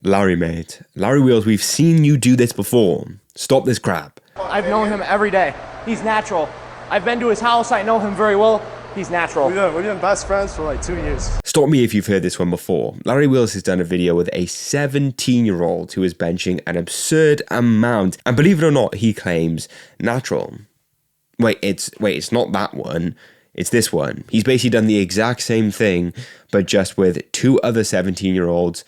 Larry, mate. Larry Wheels, we've seen you do this before. Stop this crap. I've known him every day. He's natural. I've been to his house. I know him very well. He's natural. We've been best friends for like 2 years. Stop me if you've heard this one before. Larry Wheels has done a video with a 17-year-old who is benching an absurd amount. And believe it or not, he claims natural. Wait, it's not that one. It's this one. He's basically done the exact same thing, but just with 2 other 17-year-olds.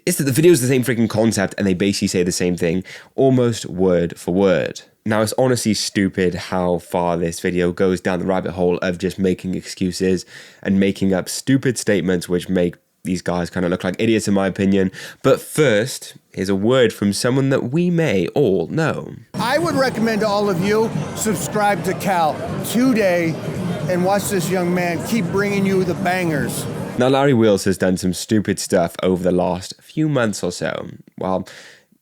It's that the video's the same freaking concept and they basically say the same thing, almost word for word. Now, it's honestly stupid how far this video goes down the rabbit hole of just making excuses and making up stupid statements which make these guys kind of look like idiots in my opinion. But first, here's a word from someone that we may all know. I would recommend to all of you, subscribe to Cal today and watch this young man keep bringing you the bangers. Now, Larry Wheels has done some stupid stuff over the last few months or so. Well,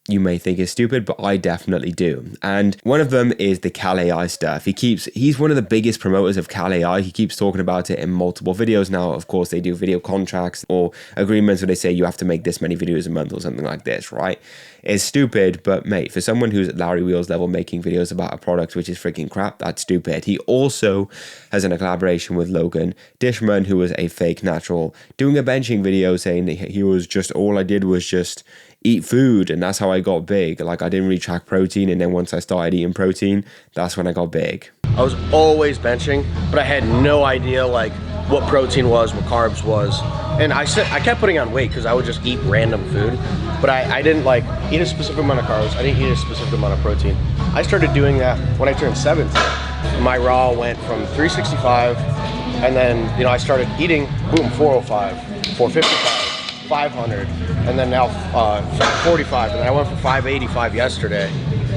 you may think it's stupid, but I definitely do. And one of them is the Cal AI stuff. He's one of the biggest promoters of Cal AI. He keeps talking about it in multiple videos now. Of course, they do video contracts or agreements where they say you have to make this many videos a month or something like this, right? It's stupid, but mate, for someone who's at Larry Wheels level making videos about a product which is freaking crap, that's stupid. He also has a collaboration with Logan Dishman, who was a fake natural, doing a benching video saying that he was just, all I did was just eat food and that's how I got big. Like, I didn't really track protein, and then once I started eating protein, that's when I got big. I was always benching, but I had no idea like what protein was, what carbs was. And I kept putting on weight because I would just eat random food, but I didn't like eat a specific amount of carbs. I didn't eat a specific amount of protein. I started doing that when I turned 17. My raw went from 365, and then, you know, I started eating, boom, 405, 455. 500, and then now 45, and then I went for 585 yesterday,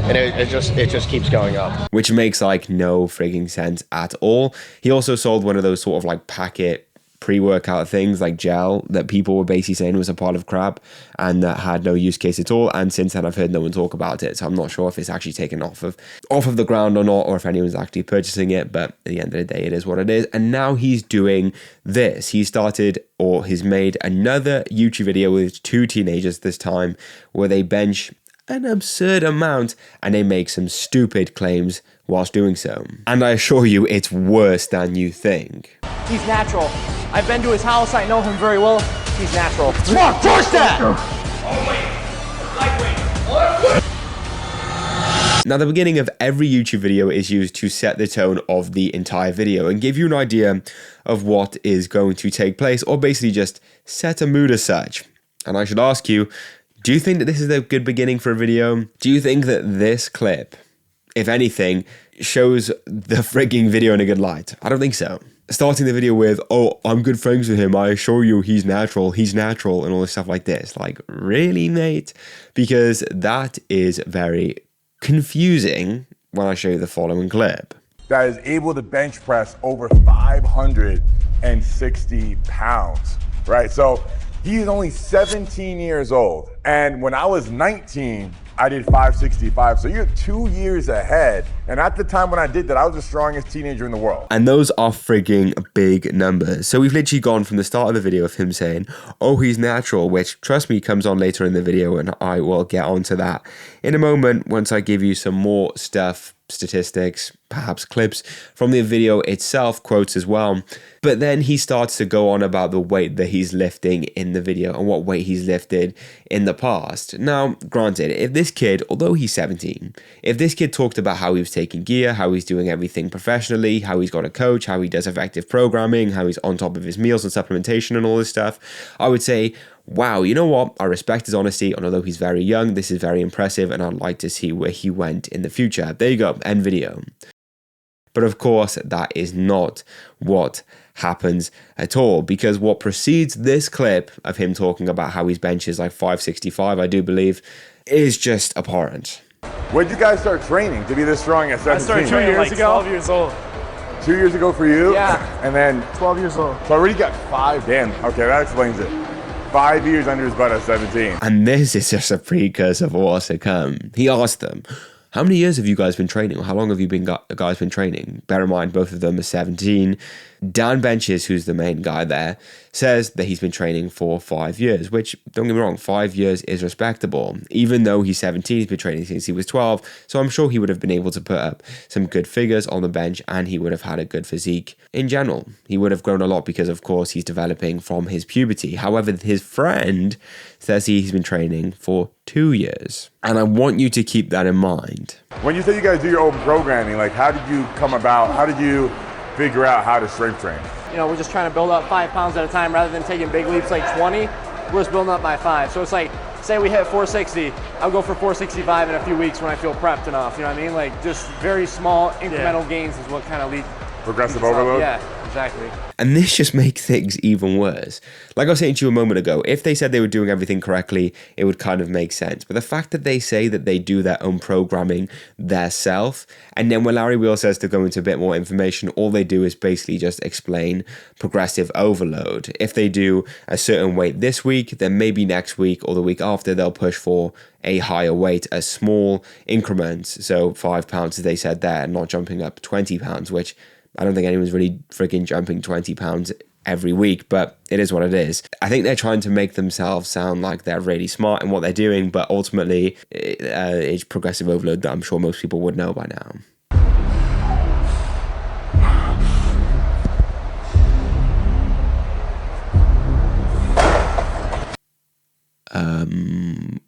and it just keeps going up. Which makes like no freaking sense at all. He also sold one of those sort of like packet pre-workout things like gel that people were basically saying was a part of crap and that had no use case at all, and since then I've heard no one talk about it, so I'm not sure if it's actually taken off of the ground or not, or if anyone's actually purchasing it, but at the end of the day it is what it is. And now he's doing this. He's made another YouTube video with 2 teenagers this time where they bench an absurd amount and they make some stupid claims whilst doing so. And I assure you, it's worse than you think. He's natural. I've been to his house. I know him very well. He's natural. Come on, push that! Now, the beginning of every YouTube video is used to set the tone of the entire video and give you an idea of what is going to take place, or basically just set a mood as such. And I should ask you, do you think that this is a good beginning for a video? Do you think that this clip, if anything, shows the frigging video in a good light? I don't think so. Starting the video with, oh, I'm good friends with him, I assure you he's natural, and all this stuff like this. Like, really, mate? Because that is very confusing when I show you the following clip. That is able to bench press over 560 pounds, right? So he's only 17 years old. And when I was 19, I did 565. So you're 2 years ahead. And at the time when I did that, I was the strongest teenager in the world. And those are frigging big numbers. So we've literally gone from the start of the video of him saying, oh, he's natural, which, trust me, comes on later in the video, and I will get onto that in a moment once I give you some more stuff, statistics, perhaps clips from the video itself, quotes as well. But then he starts to go on about the weight that he's lifting in the video and what weight he's lifted in the past. Now, granted, if this kid, although he's 17, if this kid talked about how he was taking gear, how he's doing everything professionally, how he's got a coach, how he does effective programming, how he's on top of his meals and supplementation and all this stuff, I would say, wow, you know what? I respect his honesty, and although he's very young, this is very impressive, and I'd like to see where he went in the future. There you go, end video. But of course, that is not what happens at all, because what precedes this clip of him talking about how his bench is like 565, I do believe, is just abhorrent. When did you guys start training to be this strong at 17? I started 2 years ago. 12 years old. 2 years ago for you? Yeah. And then 12 years old. So I already got 5, damn, okay, that explains it. 5 years under his butt at 17. And this is just a precursor of what's to come. He asked them, how many years have you guys been training? Or how long have you guys been training? Bear in mind, both of them are 17. Dan Benches, who's the main guy there, says that he's been training for 5 years, which, don't get me wrong, 5 years is respectable. Even though he's 17, he's been training since he was 12, so I'm sure he would have been able to put up some good figures on the bench, and he would have had a good physique in general. He would have grown a lot because, of course, he's developing from his puberty. However, his friend says he's been training for 2 years. And I want you to keep that in mind. When you say you guys do your own programming, like how did you come about, how did you figure out how to strength train? You know, we're just trying to build up 5 pounds at a time rather than taking big leaps like 20. We're just building up by 5. So it's like, say we hit 460, I'll go for 465 in a few weeks when I feel prepped enough. You know what I mean? Like just very small incremental gains is what kind of leads. Progressive overload? Yeah, exactly. And this just makes things even worse. Like I was saying to you a moment ago, if they said they were doing everything correctly, it would kind of make sense. But the fact that they say that they do their own programming themselves, and then when Larry Wheel says to go into a bit more information, all they do is basically just explain progressive overload. If they do a certain weight this week, then maybe next week or the week after, they'll push for a higher weight, a small increments. So 5 pounds, as they said there, not jumping up 20 pounds, which I don't think anyone's really freaking jumping 20 pounds every week, but it is what it is. I think they're trying to make themselves sound like they're really smart in what they're doing, but ultimately it's progressive overload that I'm sure most people would know by now.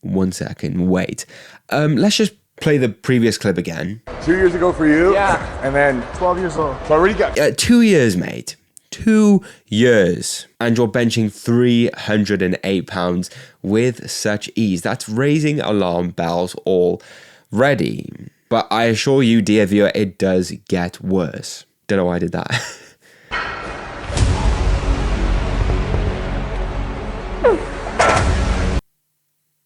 1 second, wait. Let's just play the previous clip again. 2 years ago for you? Yeah. And then 12 years old. so I already got 2 years, mate. 2 years. And you're benching 308 pounds with such ease. That's raising alarm bells already. But I assure you, dear viewer, it does get worse. Don't know why I did that.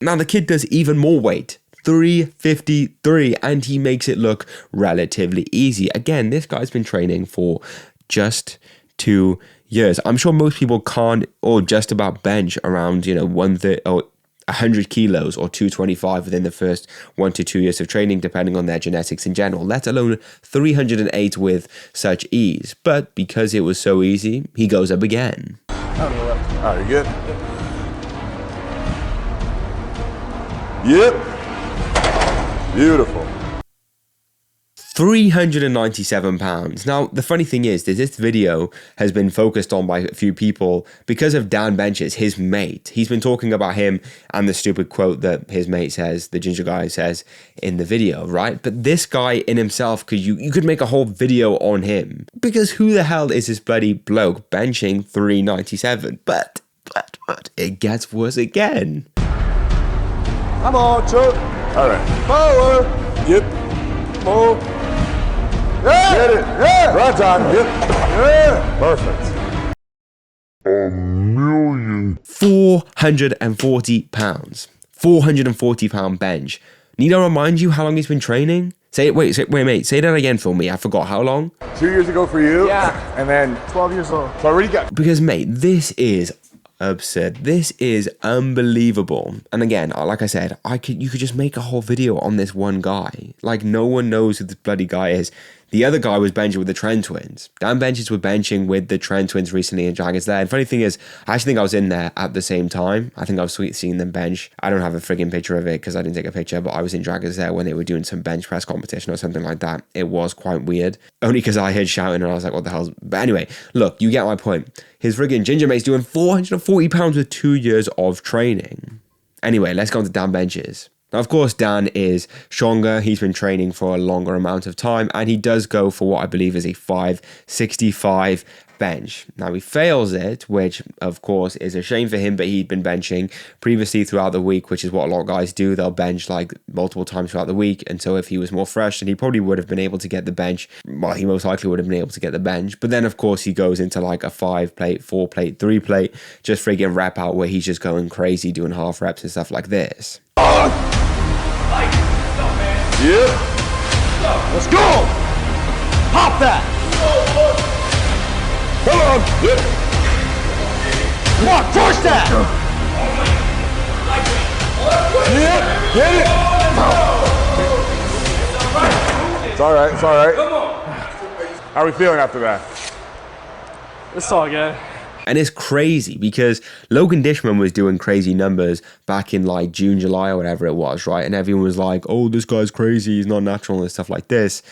Now the kid does even more weight. 353, and he makes it look relatively easy. Again, this guy's been training for just 2 years. I'm sure most people can't or just about bench around, 130 or 100 kilos or 225 within the first 1 to 2 years of training, depending on their genetics in general, let alone 308 with such ease. But because it was so easy, he goes up again. Are you good? Yep. Beautiful. 397 pounds. Now, the funny thing is that this video has been focused on by a few people because of Dan Benches, his mate. He's been talking about him and the stupid quote that his mate says, the ginger guy says in the video, right? But this guy in himself, you could make a whole video on him, because who the hell is this bloody bloke benching 397? But it gets worse again. Come on, Chuck. All right. Forward. Yep. Move. Yeah. Get it. Yeah. Right time. Yep. Yeah. Perfect. 440 pounds. 440 pound bench. Need I remind you how long he's been training? Wait, mate. Say that again for me. I forgot how long. 2 years ago for you. Yeah. And then 12 years old. so I already got. Because, mate, this is absurd. This is unbelievable. And again, like I said, you could just make a whole video on this one guy. Like, no one knows who this bloody guy is. The other guy was benching with the Trent twins. Dan Benches were benching with the Trent twins recently in Jaggers there. And funny thing is, I actually think I was in there at the same time. I think I was seeing them bench. I don't have a frigging picture of it because I didn't take a picture, but I was in Jaggers there when they were doing some bench press competition or something like that. It was quite weird. Only because I heard shouting and I was like, what the hell's... But anyway, look, you get my point. His frigging ginger mate's doing 440 pounds with 2 years of training. Anyway, let's go on to Dan Benches. Now, of course, Dan is stronger. He's been training for a longer amount of time, and he does go for what I believe is a 565 bench. Now, he fails it, which, of course, is a shame for him, but he'd been benching previously throughout the week, which is what a lot of guys do. They'll bench like multiple times throughout the week, and so if he was more fresh, then he probably would have been able to get the bench. Well, he most likely would have been able to get the bench, but then, of course, he goes into like a 5-plate, 4-plate, 3-plate, just friggin' rep out where he's just going crazy doing half reps and stuff like this. Yep. Let's go! Pop that! Hold on. Yep. Come on, force that! Yep. Get it. It's all right. How are we feeling after that? It's all good. And it's crazy because Logan Dishman was doing crazy numbers back in like June, July or whatever it was, right? And everyone was like, oh, this guy's crazy, he's not natural and stuff like this,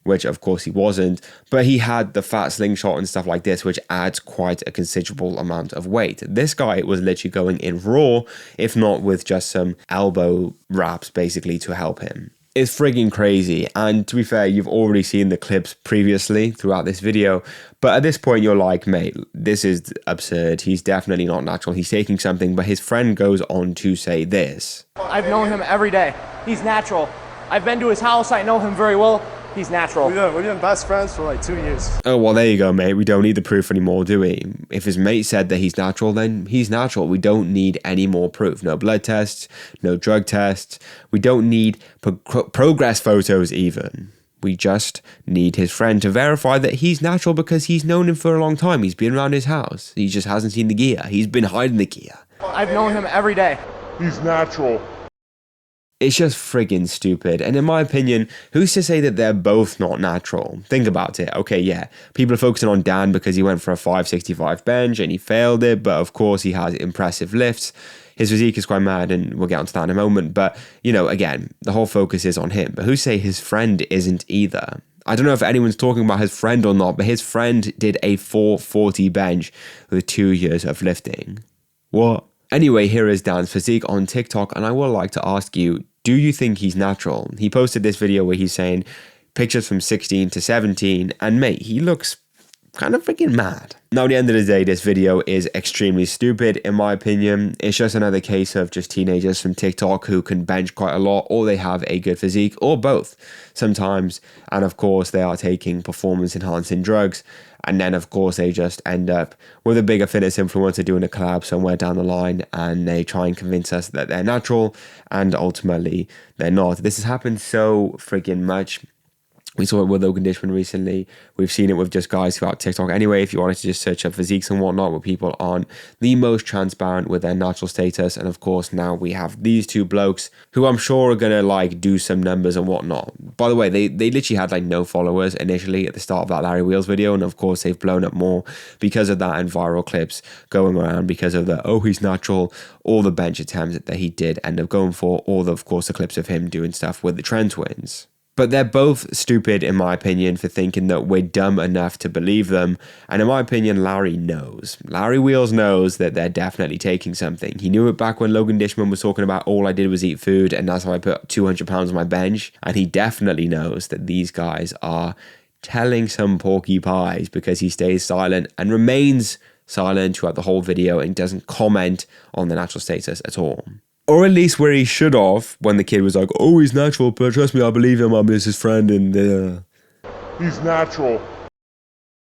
which of course he wasn't. But he had the fat slingshot and stuff like this, which adds quite a considerable amount of weight. This guy was literally going in raw, if not with just some elbow wraps basically to help him. It's frigging crazy, and to be fair, you've already seen the clips previously throughout this video, but at this point you're like, mate, this is absurd, he's definitely not natural, he's taking something. But his friend goes on to say this. I've known him every day, he's natural. I've been to his house, I know him very well. He's natural. We've been best friends for like 2 years. Oh, well, there you go, mate. We don't need the proof anymore, do we? If his mate said that he's natural, then he's natural. We don't need any more proof. No blood tests, no drug tests. We don't need progress photos even. We just need his friend to verify that he's natural because he's known him for a long time. He's been around his house. He just hasn't seen the gear. He's been hiding the gear. I've known him every day. He's natural. It's just friggin' stupid. And in my opinion, who's to say that they're both not natural? Think about it. Okay, yeah, people are focusing on Dan because he went for a 565 bench and he failed it, but of course he has impressive lifts. His physique is quite mad, and we'll get onto that in a moment. But, you know, again, the whole focus is on him. But who's to say his friend isn't either? I don't know if anyone's talking about his friend or not, but his friend did a 440 bench with 2 years of lifting. What? Anyway, here is Dan's physique on TikTok, and I would like to ask you, do you think he's natural? He posted this video where he's saying pictures from 16 to 17, and mate, he looks kind of freaking mad. Now, at the end of the day, this video is extremely stupid, in my opinion. It's just another case of just teenagers from TikTok who can bench quite a lot, or they have a good physique, or both sometimes. And of course, they are taking performance-enhancing drugs. And then, of course, they just end up with a bigger fitness influencer doing a collab somewhere down the line, and they try and convince us that they're natural, and ultimately they're not. This has happened so freaking much. We saw it with Logan Dishman recently. We've seen it with just guys throughout TikTok. Anyway, if you wanted to just search up physiques and whatnot, where people aren't the most transparent with their natural status. And of course, now we have these two blokes who I'm sure are going to like do some numbers and whatnot. By the way, they literally had like no followers initially at the start of that Larry Wheels video. And of course, they've blown up more because of that and viral clips going around because of the, oh, he's natural, all the bench attempts that he did end up going for, or of course, the clips of him doing stuff with the Trent twins. But they're both stupid, in my opinion, for thinking that we're dumb enough to believe them. And in my opinion, Larry knows. Larry Wheels knows that they're definitely taking something. He knew it back when Logan Dishman was talking about all I did was eat food, and that's how I put 200 pounds on my bench. And he definitely knows that these guys are telling some porky pies because he stays silent and remains silent throughout the whole video and doesn't comment on the natural status at all. Or at least where he should have, when the kid was like, oh, he's natural, but trust me, I believe him, I'm his friend, and He's natural.